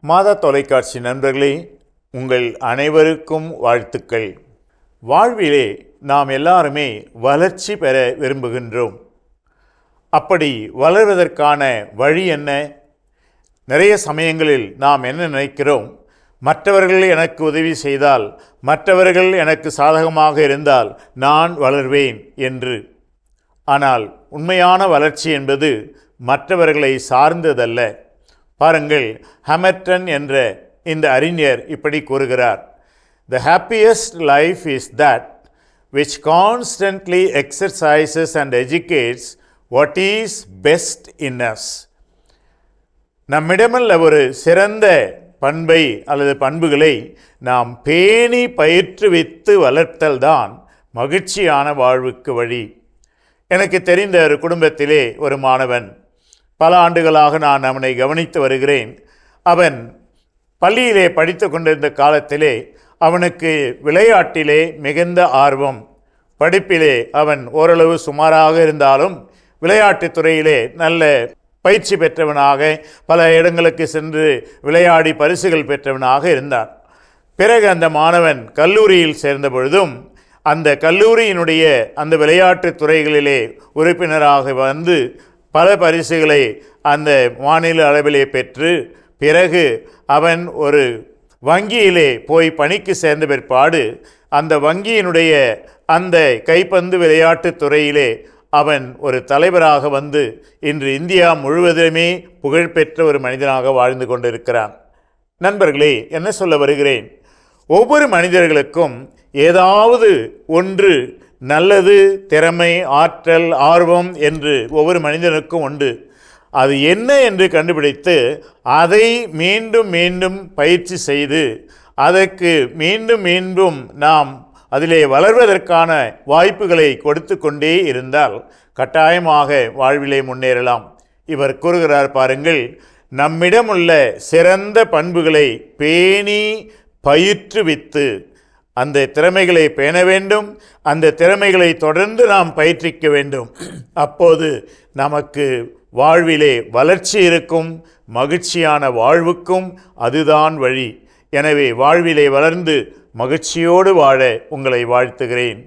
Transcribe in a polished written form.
மாதா தொலைக்காட்சி நண்பர்களே, உங்கள் அனைவருக்கும் வாழ்த்துக்கள். வாழ்விலே நாம் எல்லாருமே வளர்ச்சி பெற விரும்புகின்றோம். அப்படி வளர்வதற்கான வழி என்ன? நிறைய சமயங்களில் நாம் என்ன நினைக்கிறோம்? மற்றவர்கள் எனக்கு உதவி செய்தால், மற்றவர்கள் எனக்கு சாதகமாக இருந்தால் நான் வளர்வேன் என்று. ஆனால் உண்மையான வளர்ச்சி என்பது மற்றவர்களை சார்ந்ததல்ல. பாருங்கள், ஹாமர்டன் என்ற இந்த அறிஞர் இப்படி கூறுகிறார்: The happiest life is that which constantly exercises and educates what is best in us. நம்மிடமுள்ள ஒரு சிறந்த பண்பை அல்லது பண்புகளை நாம் பேணி பயிற்றுவித்து வளர்த்தல்தான் மகிழ்ச்சியான வாழ்வுக்கு வழி. எனக்கு தெரிந்த ஒரு குடும்பத்திலே ஒரு மாணவன், பல ஆண்டுகளாக நான் அவனை கவனித்து வருகிறேன். அவன் பள்ளியிலே படித்து கொண்டிருந்த காலத்திலே அவனுக்கு விளையாட்டிலே மிகுந்த ஆர்வம். படிப்பிலே அவன் ஓரளவு சுமாராக இருந்தாலும் விளையாட்டுத் துறையிலே நல்ல பயிற்சி பெற்றவனாக, பல இடங்களுக்கு சென்று விளையாடி பரிசுகள் பெற்றவனாக இருந்தான். பிறகு அந்த மாணவன் கல்லூரியில் சேர்ந்த பொழுதும் அந்த கல்லூரியினுடைய அந்த விளையாட்டுத் துறைகளிலே உறுப்பினராக வந்து பல பரிசுகளை அந்த மாநில அளவிலே பெற்று, பிறகு அவன் ஒரு வங்கியிலே போய் பணிக்கு சேர்ந்த பிற்பாடு அந்த வங்கியினுடைய அந்த கைப்பந்து விளையாட்டுத் துறையிலே அவன் ஒரு தலைவராக வந்து இன்று இந்தியா முழுவதுமே புகழ்பெற்ற ஒரு மனிதனாக வாழ்ந்து கொண்டிருக்கிறான். நண்பர்களே, என்ன சொல்ல வருகிறேன்? ஒவ்வொரு மனிதர்களுக்கும் ஏதாவது ஒன்று நல்லது, திறமை, ஆற்றல், ஆர்வம் என்று ஒவ்வொரு மனிதனுக்கும் உண்டு. அது என்ன என்று கண்டுபிடித்து அதை மீண்டும் மீண்டும் பயிற்சி செய்து அதற்கு மீண்டும் மீண்டும் நாம் அதிலே வளர்வதற்கான வாய்ப்புகளை கொடுத்து கொண்டே இருந்தால் கட்டாயமாக வாழ்விலே முன்னேறலாம். இவர் கூறுகிறார், பாருங்கள், நம்மிடமுள்ள சிறந்த பண்புகளை பேணி பயிற்றுவித்து அந்த திறமைகளை பேண வேண்டும். அந்த திறமைகளை தொடர்ந்து நாம் பயிற்சிக்க வேண்டும். அப்போது நமக்கு வாழ்விலே வளர்ச்சி இருக்கும். மகிழ்ச்சியான வாழ்வுக்கும் அதுதான் வழி. எனவே வாழ்விலே வளர்ந்து மகிழ்ச்சியோடு வாழ உங்களை வாழ்த்துகிறேன்.